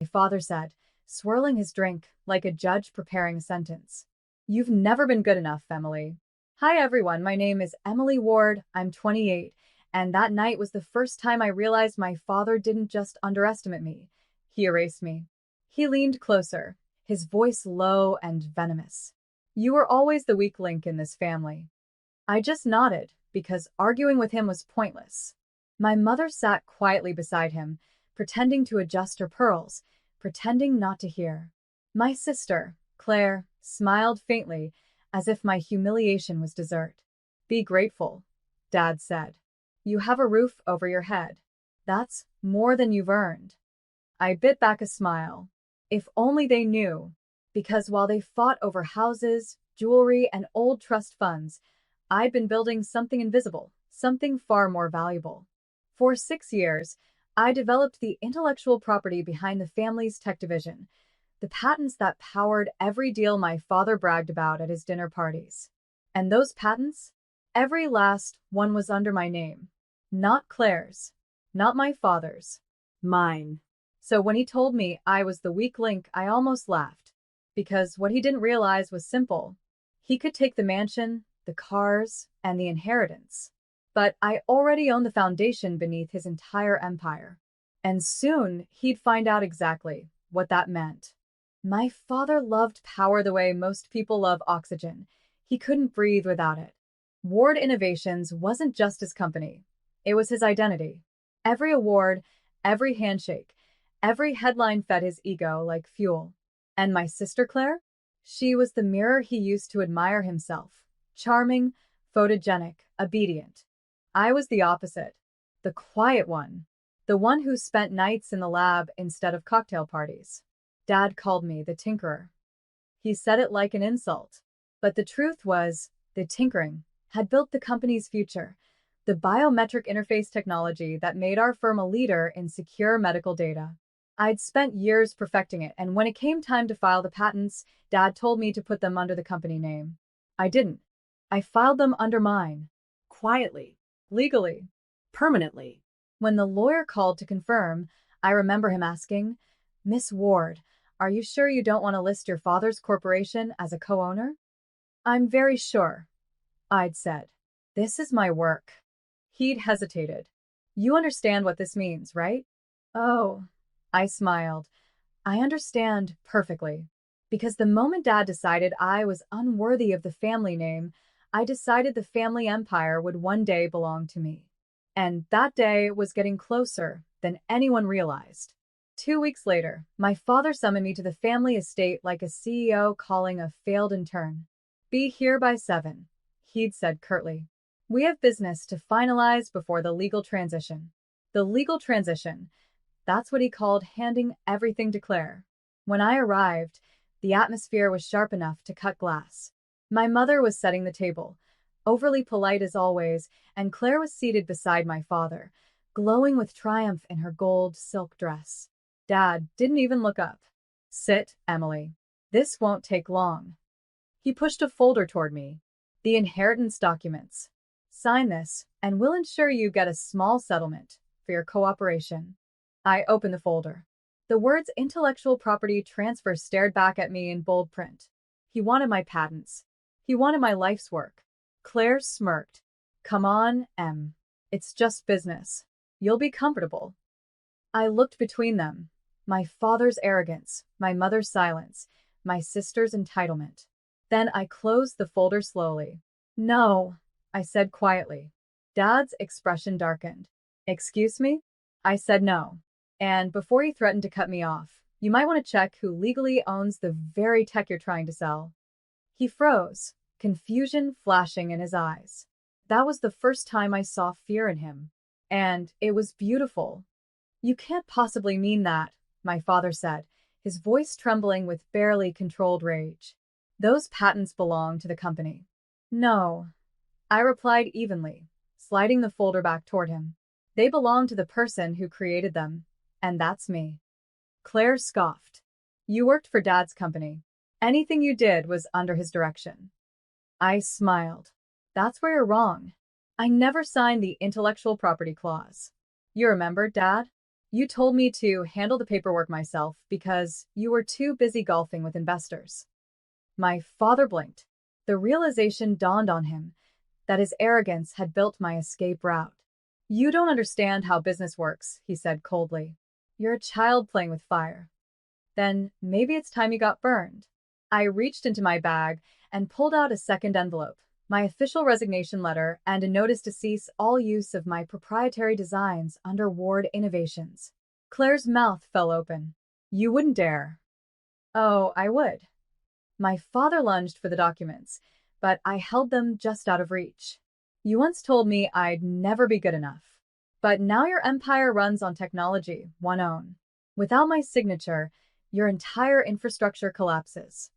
my father said, swirling his drink like a judge preparing a sentence. You've never been good enough, Emily. Hi everyone, my name is Emily Ward, I'm 28, and that night was the first time I realized my father didn't just underestimate me. He erased me. He leaned closer, his voice low and venomous. You were always the weak link in this family. I just nodded, because arguing with him was pointless. My mother sat quietly beside him, pretending to adjust her pearls, pretending not to hear. My sister, Claire, smiled faintly, as if my humiliation was dessert. Be grateful, Dad said. You have a roof over your head. That's more than you've earned. I bit back a smile. If only they knew. Because while they fought over houses, jewelry, and old trust funds, I'd been building something invisible, something far more valuable. For 6 years, I developed the intellectual property behind the family's tech division, the patents that powered every deal my father bragged about at his dinner parties. And those patents? Every last one was under my name. Not Claire's. Not my father's. Mine. So when he told me I was the weak link, I almost laughed. Because what he didn't realize was simple. He could take the mansion, the cars, and the inheritance. But I already owned the foundation beneath his entire empire. And soon he'd find out exactly what that meant. My father loved power the way most people love oxygen. He couldn't breathe without it. Ward Innovations wasn't just his company. It was his identity. Every award, every handshake, every headline fed his ego like fuel. And my sister Claire? She was the mirror he used to admire himself. Charming, photogenic, obedient. I was the opposite. The quiet one. The one who spent nights in the lab instead of cocktail parties. Dad called me the tinkerer. He said it like an insult. But the truth was, the tinkering had built the company's future, the biometric interface technology that made our firm a leader in secure medical data. I'd spent years perfecting it, and when it came time to file the patents, Dad told me to put them under the company name. I didn't. I filed them under mine. Quietly. Legally. Permanently. When the lawyer called to confirm, I remember him asking, Miss Ward, are you sure you don't want to list your father's corporation as a co-owner? I'm very sure, I'd said. This is my work. He'd hesitated. You understand what this means, right? Oh, I smiled. I understand perfectly. Because the moment Dad decided I was unworthy of the family name, I decided the family empire would one day belong to me. And that day was getting closer than anyone realized. 2 weeks later, my father summoned me to the family estate like a CEO calling a failed intern. Be here by 7, he'd said curtly. We have business to finalize before the legal transition. The legal transition, that's what he called handing everything to Claire. When I arrived, the atmosphere was sharp enough to cut glass. My mother was setting the table, overly polite as always, and Claire was seated beside my father, glowing with triumph in her gold silk dress. Dad didn't even look up. Sit, Emily. This won't take long. He pushed a folder toward me. The inheritance documents. Sign this, and we'll ensure you get a small settlement for your cooperation. I opened the folder. The words intellectual property transfer stared back at me in bold print. He wanted my patents. He wanted my life's work. Claire smirked. Come on, Em. It's just business. You'll be comfortable. I looked between them. My father's arrogance, my mother's silence, my sister's entitlement. Then I closed the folder slowly. No, I said quietly. Dad's expression darkened. Excuse me? I said no. And before he threatened to cut me off, you might want to check who legally owns the very tech you're trying to sell. He froze, confusion flashing in his eyes. That was the first time I saw fear in him. And it was beautiful. You can't possibly mean that, my father said, his voice trembling with barely controlled rage. Those patents belong to the company. No, I replied evenly, sliding the folder back toward him. They belong to the person who created them, and that's me. Claire scoffed. You worked for Dad's company. Anything you did was under his direction. I smiled. That's where you're wrong. I never signed the intellectual property clause. You remember, Dad? You told me to handle the paperwork myself because you were too busy golfing with investors. My father blinked. The realization dawned on him that his arrogance had built my escape route. You don't understand how business works, he said coldly. You're a child playing with fire. Then maybe it's time you got burned. I reached into my bag and pulled out a second envelope, my official resignation letter, and a notice to cease all use of my proprietary designs under Ward Innovations. Claire's mouth fell open. You wouldn't dare. Oh, I would. My father lunged for the documents, but I held them just out of reach. You once told me I'd never be good enough. But now your empire runs on technology, one own. Without my signature, your entire infrastructure collapses.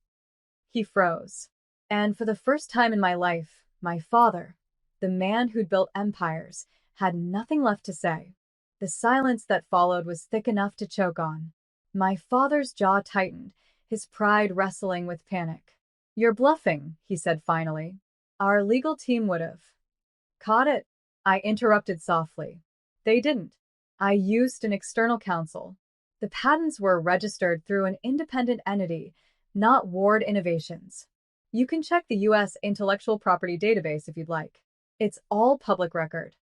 He froze. And for the first time in my life, my father, the man who'd built empires, had nothing left to say. The silence that followed was thick enough to choke on. My father's jaw tightened, his pride wrestling with panic. You're bluffing, he said finally. Our legal team would have. Caught it? I interrupted softly. They didn't. I used an external counsel. The patents were registered through an independent entity, not Ward Innovations. You can check the U.S. Intellectual Property Database if you'd like. It's all public record.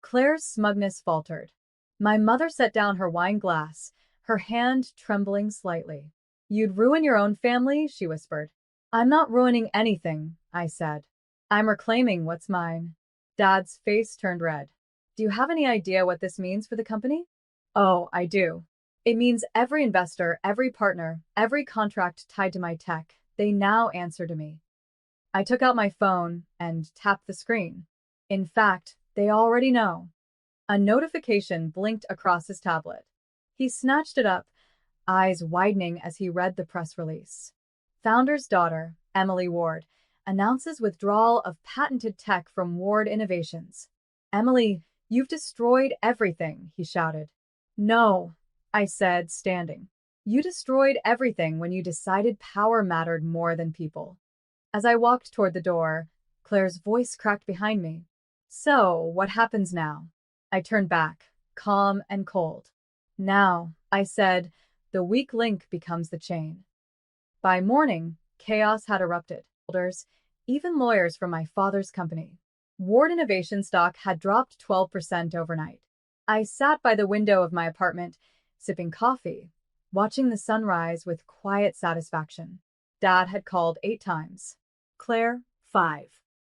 Claire's smugness faltered. My mother set down her wine glass, her hand trembling slightly. You'd ruin your own family, she whispered. I'm not ruining anything, I said. I'm reclaiming what's mine. Dad's face turned red. Do you have any idea what this means for the company? Oh, I do. It means every investor, every partner, every contract tied to my tech, they now answer to me. I took out my phone and tapped the screen. In fact, they already know. A notification blinked across his tablet. He snatched it up, eyes widening as he read the press release. Founder's daughter, Emily Ward, announces withdrawal of patented tech from Ward Innovations. Emily, you've destroyed everything, he shouted. No, I said, standing. You destroyed everything when you decided power mattered more than people. As I walked toward the door, Claire's voice cracked behind me. So, what happens now? I turned back, calm and cold. Now, I said, the weak link becomes the chain. By morning, chaos had erupted. Even lawyers from my father's company. Ward Innovation stock had dropped 12% overnight. I sat by the window of my apartment, sipping coffee, watching the sunrise with quiet satisfaction. Dad had called 8 times. Claire, 5.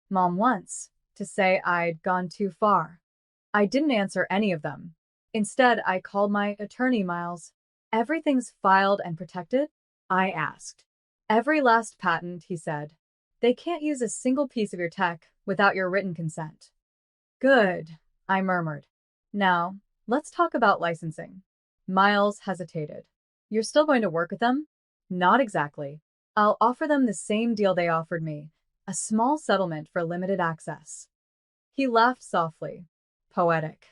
Mom once, to say I'd gone too far. I didn't answer any of them. Instead, I called my attorney, Miles. Everything's filed and protected? I asked. Every last patent, he said. They can't use a single piece of your tech without your written consent. Good, I murmured. Now, let's talk about licensing. Miles hesitated. You're still going to work with them? Not exactly. I'll offer them the same deal they offered me, a small settlement for limited access. He laughed softly. Poetic.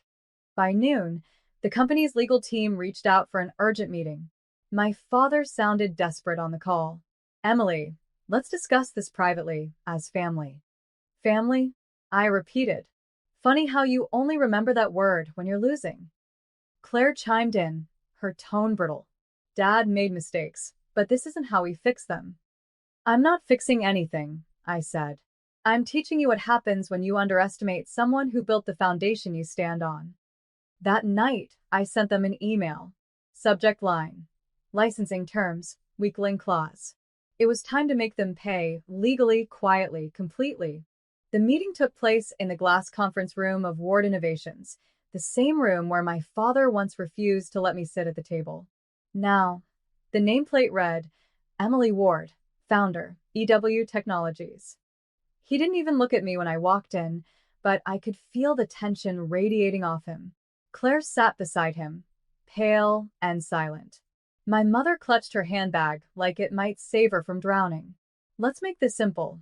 By noon, the company's legal team reached out for an urgent meeting. My father sounded desperate on the call. Emily, let's discuss this privately, as family. Family? I repeated. Funny how you only remember that word when you're losing. Claire chimed in, her tone brittle. Dad made mistakes, but this isn't how we fix them. I'm not fixing anything, I said. I'm teaching you what happens when you underestimate someone who built the foundation you stand on. That night, I sent them an email. Subject line. Licensing terms, weak link clause. It was time to make them pay, legally, quietly, completely. The meeting took place in the glass conference room of Ward Innovations, the same room where my father once refused to let me sit at the table. Now, the nameplate read, Emily Ward, founder, EW Technologies. He didn't even look at me when I walked in, but I could feel the tension radiating off him. Claire sat beside him, pale and silent. My mother clutched her handbag like it might save her from drowning. Let's make this simple,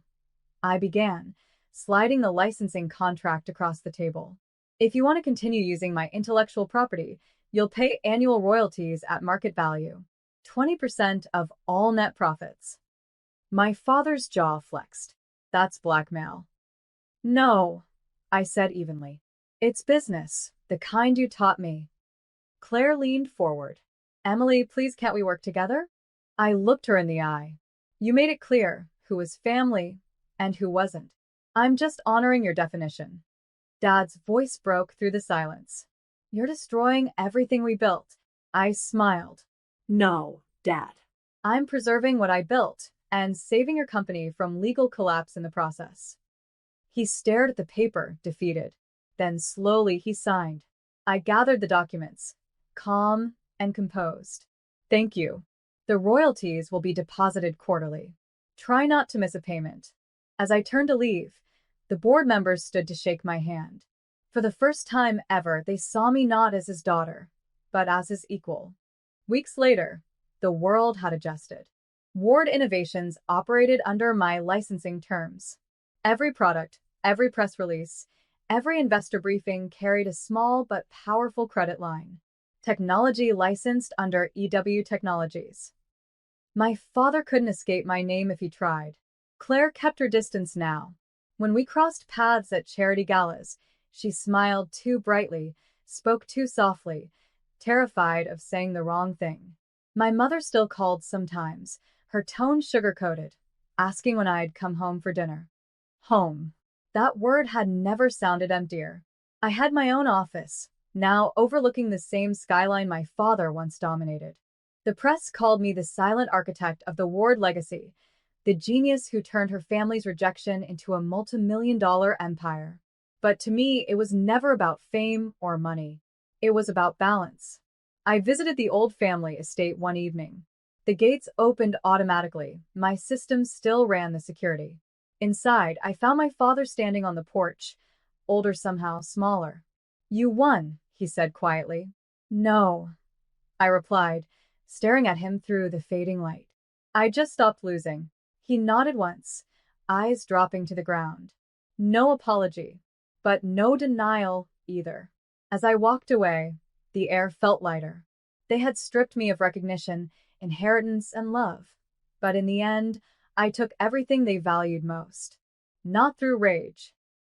I began, sliding the licensing contract across the table. If you want to continue using my intellectual property, you'll pay annual royalties at market value, 20% of all net profits. My father's jaw flexed. That's blackmail. No, I said evenly. It's business, the kind you taught me. Claire leaned forward. Emily, please can't we work together? I looked her in the eye. You made it clear who was family and who wasn't. I'm just honoring your definition. Dad's voice broke through the silence. You're destroying everything we built. I smiled. No, Dad. I'm preserving what I built and saving your company from legal collapse in the process. He stared at the paper, defeated. Then slowly he signed. I gathered the documents, calm and composed. Thank you. The royalties will be deposited quarterly. Try not to miss a payment. As I turned to leave, the board members stood to shake my hand. For the first time ever, they saw me not as his daughter, but as his equal. Weeks later, the world had adjusted. Ward Innovations operated under my licensing terms. Every product, every press release, every investor briefing carried a small but powerful credit line. Technology licensed under EW Technologies. My father couldn't escape my name if he tried. Claire kept her distance now. When we crossed paths at charity galas, she smiled too brightly, spoke too softly, terrified of saying the wrong thing. My mother still called sometimes, her tone sugar-coated, asking when I'd come home for dinner. Home. That word had never sounded emptier. I had my own office, now overlooking the same skyline my father once dominated. The press called me the silent architect of the Ward legacy, the genius who turned her family's rejection into a multi-million-dollar empire. But to me, it was never about fame or money. It was about balance. I visited the old family estate one evening. The gates opened automatically. My system still ran the security. Inside, I found my father standing on the porch, older somehow, smaller. You won, he said quietly. No, I replied, staring at him through the fading light. I just stopped losing. He nodded once, eyes dropping to the ground. No apology, but no denial either. As I walked away, the air felt lighter. They had stripped me of recognition, inheritance, and love. But in the end, I took everything they valued most. Not through rage,